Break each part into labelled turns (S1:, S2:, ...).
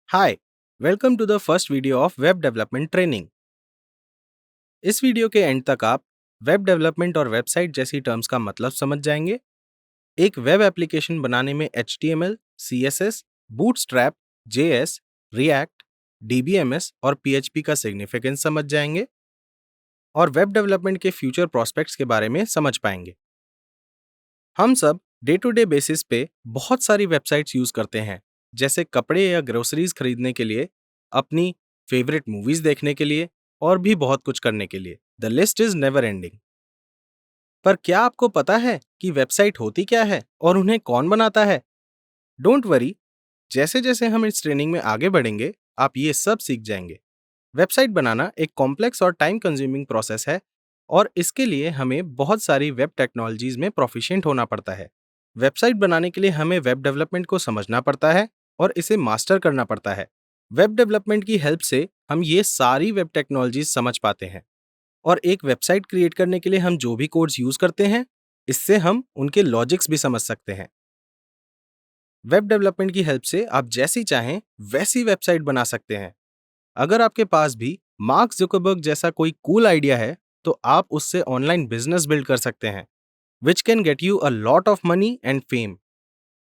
S1: Hi, welcome to the first video of web development training. इस video के end तक आप वेब डेवलपमेंट और वेबसाइट जैसी टर्म्स का मतलब समझ जाएंगे। एक वेब एप्लीकेशन बनाने में HTML, CSS, bootstrap, JS, React, DBMS और PHP का सिग्निफिकेंस समझ जाएंगे और वेब डेवलपमेंट के फ्यूचर प्रोस्पेक्ट्स के बारे में समझ पाएंगे। हम सब डे टू डे बेसिस पे बहुत सारी वेबसाइट्स यूज करते हैं, जैसे कपड़े या ग्रोसरीज खरीदने के लिए, अपनी फेवरेट मूवीज देखने के लिए और भी बहुत कुछ करने के लिए। The list is never ending. पर क्या आपको पता है कि वेबसाइट होती क्या है और उन्हें कौन बनाता है? डोंट वरी, जैसे जैसे हम इस ट्रेनिंग में आगे बढ़ेंगे, आप ये सब सीख जाएंगे। वेबसाइट बनाना एक कॉम्प्लेक्स और टाइम कंज्यूमिंग प्रोसेस है और इसके लिए हमें बहुत सारी वेब टेक्नोलॉजीज में प्रोफिशिएंट होना पड़ता है। वेबसाइट बनाने के लिए हमें वेब डेवलपमेंट को समझना पड़ता है और इसे मास्टर करना पड़ता है। वेब डेवलपमेंट की हेल्प से हम ये सारी वेब टेक्नोलॉजीज समझ पाते हैं और एक वेबसाइट क्रिएट करने के लिए हम जो भी कोड्स यूज करते हैं, इससे हम उनके लॉजिक्स भी समझ सकते हैं। वेब डेवलपमेंट की हेल्प से आप जैसी चाहें वैसी वेबसाइट बना सकते हैं। अगर आपके पास भी मार्क जुकरबर्ग जैसा कोई कूल आइडिया है, तो आप उससे ऑनलाइन बिजनेस बिल्ड कर सकते हैं, which can get you a lot of money and fame.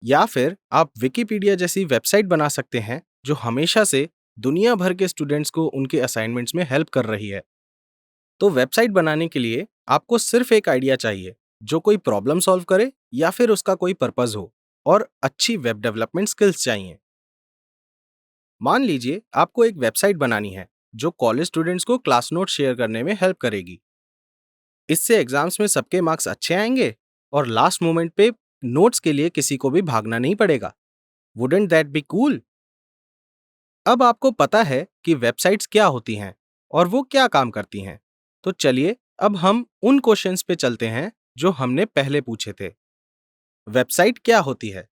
S1: या फिर आप विकिपीडिया जैसी वेबसाइट बना सकते हैं जो हमेशा से दुनिया भर के स्टूडेंट्स को उनके असाइनमेंट्स में हेल्प कर रही है। तो वेबसाइट बनाने के लिए आपको सिर्फ एक आइडिया चाहिए जो कोई प्रॉब्लम सॉल्व करे या फिर उसका कोई पर्पस हो, और अच्छी वेब डेवलपमेंट स्किल्स चाहिए। मान लीजिए आपको एक वेबसाइट बनानी है जो कॉलेज स्टूडेंट्स को क्लास नोट शेयर करने में हेल्प करेगी। इससे एग्जाम्स में सबके मार्क्स अच्छे आएंगे और लास्ट मोमेंट पे नोट्स के लिए किसी को भी भागना नहीं पड़ेगा। Wouldn't that be cool? अब आपको पता है कि वेबसाइट्स क्या होती हैं और वो क्या काम करती हैं। तो चलिए अब हम उन क्वेश्चंस पे चलते हैं जो हमने पहले पूछे थे। वेबसाइट क्या होती है?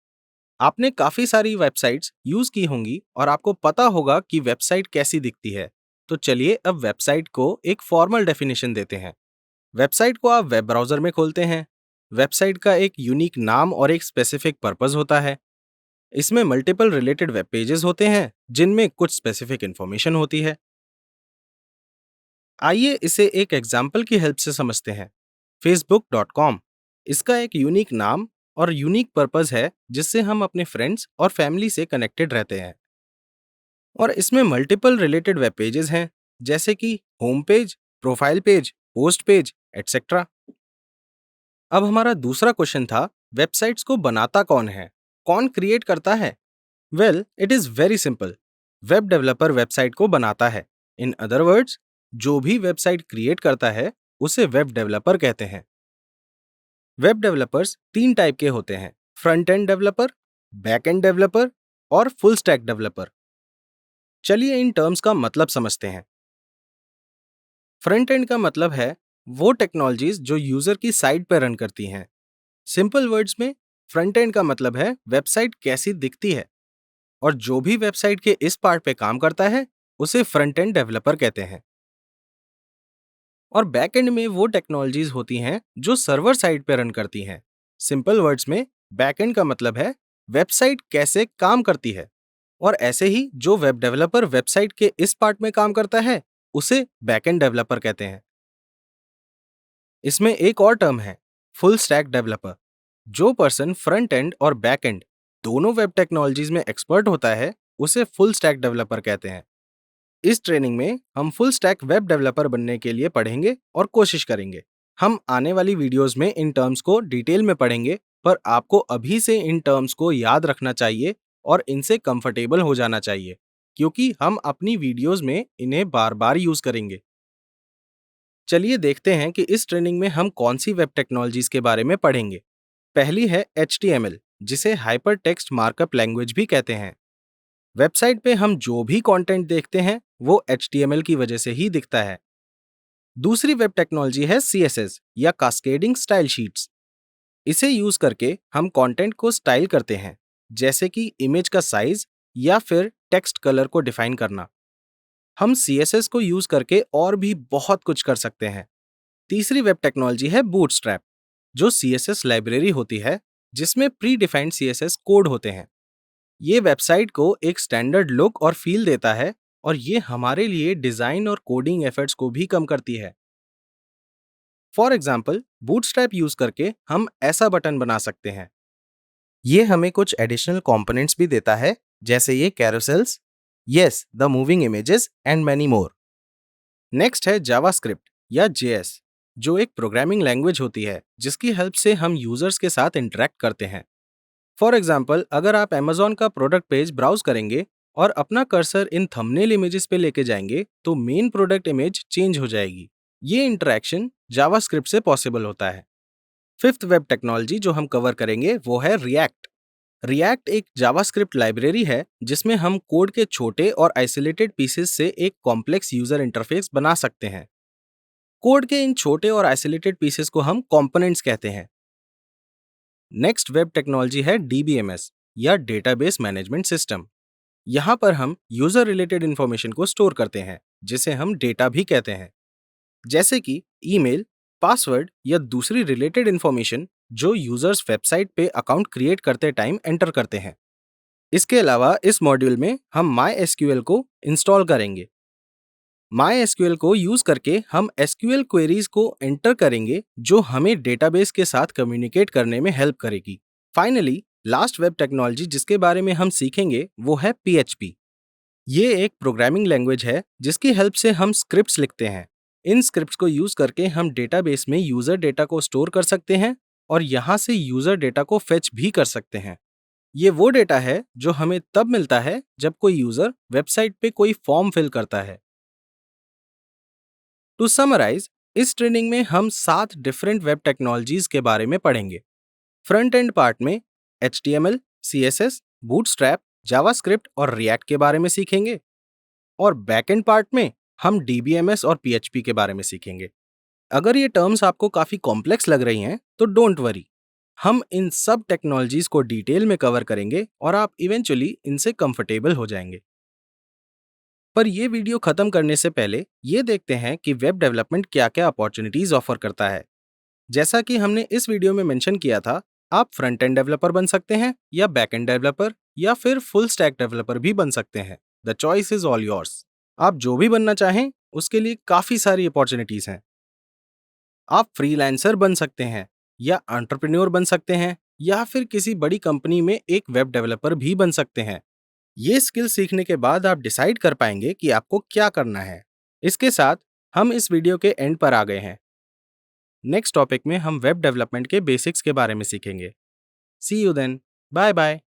S1: आपने काफी सारी वेबसाइट्स यूज की होंगी और आपको पता होगा कि वेबसाइट कैसी दिखती है। तो चलिए अब वेबसाइट को एक फॉर्मल डेफिनेशन देते हैं। वेबसाइट को आप वेब ब्राउजर में खोलते हैं। वेबसाइट का एक यूनिक नाम और एक स्पेसिफिक पर्पस होता है। इसमें मल्टीपल रिलेटेड वेब पेजेस होते हैं जिनमें कुछ स्पेसिफिक इंफॉर्मेशन होती है। आइए इसे एक एग्जाम्पल की हेल्प से समझते हैं। facebook.com, इसका एक यूनिक नाम और यूनिक पर्पस है जिससे हम अपने फ्रेंड्स और फैमिली से कनेक्टेड रहते हैं। और इसमें मल्टीपल रिलेटेड वेब पेजेस हैं, जैसे कि home page, profile page, post page, etcetera. अब हमारा दूसरा क्वेश्चन था, वेबसाइट्स को बनाता कौन है, कौन क्रिएट करता है? Well, it is very simple. Web developer website को बनाता है। इन अदर वर्ड्स, जो भी वेबसाइट क्रिएट करता है उसे वेब डेवलपर कहते हैं। वेब डेवलपर्स तीन टाइप के होते हैं: front end developer, back end developer और फुल स्टैक डेवलपर। चलिए इन टर्म्स का मतलब समझते हैं। फ्रंट एंड का मतलब है वो टेक्नोलॉजीज जो यूजर की साइट पर रन करती हैं। सिंपल वर्ड्स में, फ्रंट एंड का मतलब है वेबसाइट कैसी दिखती है, और जो भी वेबसाइट के इस पार्ट पे काम करता है उसे फ्रंट एंड डेवलपर कहते हैं। और बैक एंड में वो टेक्नोलॉजीज होती हैं जो सर्वर साइड पे रन करती हैं। सिंपल वर्ड्स में, बैक एंड का मतलब है वेबसाइट कैसे काम करती है, और ऐसे ही जो वेब डेवलपर वेबसाइट के इस पार्ट में काम करता है उसे बैक एंड डेवलपर कहते हैं। इसमें एक और टर्म है, फुल स्टैक डेवलपर। जो पर्सन फ्रंट एंड और बैक एंड दोनों वेब टेक्नोलॉजीज में एक्सपर्ट होता है उसे फुल स्टैक डेवलपर कहते हैं। इस ट्रेनिंग में हम फुल स्टैक वेब डेवलपर बनने के लिए पढ़ेंगे और कोशिश करेंगे। हम आने वाली वीडियोस में इन टर्म्स को डिटेल में पढ़ेंगे, पर आपको अभी से इन टर्म्स को याद रखना चाहिए और इनसे कंफर्टेबल हो जाना चाहिए, क्योंकि हम अपनी वीडियोस में इन्हें बार बार यूज करेंगे। चलिए देखते हैं कि इस ट्रेनिंग में हम कौन सी वेब टेक्नोलॉजीज के बारे में पढ़ेंगे। पहली है HTML, जिसे हाइपर टेक्स्ट मार्कअप लैंग्वेज भी कहते हैं। वेबसाइट पे हम जो भी कंटेंट देखते हैं वो HTML की वजह से ही दिखता है। दूसरी वेब टेक्नोलॉजी है CSS या कास्केडिंग स्टाइल शीट्स। इसे यूज करके हम कंटेंट को स्टाइल करते हैं, जैसे कि इमेज का साइज या फिर टेक्स्ट कलर को डिफाइन करना। हम CSS को यूज करके और भी बहुत कुछ कर सकते हैं। तीसरी वेब टेक्नोलॉजी है बूटस्ट्रैप, जो CSS लाइब्रेरी होती है जिसमें प्री डिफाइंड CSS कोड होते हैं। ये वेबसाइट को एक स्टैंडर्ड लुक और फील देता है और ये हमारे लिए डिजाइन और कोडिंग एफर्ट्स को भी कम करती है। फॉर एग्जाम्पल, बूटस्ट्रैप यूज करके हम ऐसा बटन बना सकते हैं। ये हमें कुछ एडिशनल कंपोनेंट्स भी देता है, जैसे ये carousels, yes the moving images and many more. Next है जावास्क्रिप्ट या जेएस, जो एक प्रोग्रामिंग लैंग्वेज होती है जिसकी हेल्प से हम यूजर्स के साथ इंटरेक्ट करते हैं। फॉर एग्जाम्पल, अगर आप Amazon का प्रोडक्ट पेज ब्राउज करेंगे और अपना कर्सर इन थंबनेल इमेजेस पे लेके जाएंगे तो मेन प्रोडक्ट इमेज चेंज हो जाएगी। ये इंटरेक्शन जावास्क्रिप्ट से पॉसिबल होता है। फिफ्थ वेब टेक्नोलॉजी जो हम कवर करेंगे वो है रिएक्ट। रिएक्ट एक जावास्क्रिप्ट लाइब्रेरी है जिसमें हम कोड के छोटे और आइसोलेटेड पीसेस से एक कॉम्प्लेक्स यूजर इंटरफेस बना सकते हैं। कोड के इन छोटे और आइसोलेटेड पीसेस को हम कंपोनेंट्स कहते हैं। नेक्स्ट वेब टेक्नोलॉजी है DBMS या डेटाबेस मैनेजमेंट सिस्टम। यहाँ पर हम यूजर रिलेटेड इंफॉर्मेशन को स्टोर करते हैं, जिसे हम डेटा भी कहते हैं, जैसे कि ईमेल, पासवर्ड या दूसरी रिलेटेड इंफॉर्मेशन जो यूजर्स वेबसाइट पे अकाउंट क्रिएट करते टाइम एंटर करते हैं। इसके अलावा इस मॉड्यूल में हम MySQL को इंस्टॉल करेंगे। MySQL को यूज करके हम SQL क्वेरीज को एंटर करेंगे जो हमें डेटाबेस के साथ कम्युनिकेट करने में हेल्प करेगी। फाइनली, लास्ट वेब टेक्नोलॉजी जिसके बारे में हम सीखेंगे वो है PHP। ये एक प्रोग्रामिंग लैंग्वेज है जिसकी हेल्प से हम स्क्रिप्ट्स लिखते हैं। इन स्क्रिप्ट्स को यूज करके हम डेटाबेस में यूजर डेटा को स्टोर कर सकते हैं और यहाँ से यूजर डेटा को फेच भी कर सकते हैं। ये वो डेटा है जो हमें तब मिलता है जब कोई यूजर वेबसाइट पे कोई फॉर्म फिल करता है। टू समराइज, इस ट्रेनिंग में हम 7 डिफरेंट वेब टेक्नोलॉजीज के बारे में पढ़ेंगे। फ्रंट एंड पार्ट में HTML, CSS, बूटस्ट्रैप, जावास्क्रिप्ट और रिएक्ट के बारे में सीखेंगे और बैक एंड पार्ट में हम DBMS और PHP के बारे में सीखेंगे। अगर ये टर्म्स आपको काफी कॉम्प्लेक्स लग रही हैं तो डोंट वरी, हम इन सब टेक्नोलॉजीज को डिटेल में कवर करेंगे और आप इवेंचुअली इनसे कंफर्टेबल हो जाएंगे। पर ये वीडियो खत्म करने से पहले ये देखते हैं कि वेब डेवलपमेंट क्या-क्या अपॉर्चुनिटीज ऑफर करता है। जैसा कि हमने इस वीडियो में मेंशन किया था, आप फ्रंट एंड डेवलपर बन सकते हैं या बैक एंड डेवलपर या फिर फुल स्टैक डेवलपर भी बन सकते हैं। The choice is all yours. आप जो भी बनना चाहें उसके लिए काफी सारी अपॉर्चुनिटीज हैं। आप फ्रीलांसर बन सकते हैं या एंटरप्रेन्योर बन सकते हैं या फिर किसी बड़ी कंपनी में एक वेब डेवलपर भी बन सकते हैं। ये स्किल सीखने के बाद आप डिसाइड कर पाएंगे कि आपको क्या करना है। इसके साथ हम इस वीडियो के एंड पर आ गए हैं। नेक्स्ट टॉपिक में हम वेब डेवलपमेंट के बेसिक्स के बारे में सीखेंगे। See you then. Bye bye.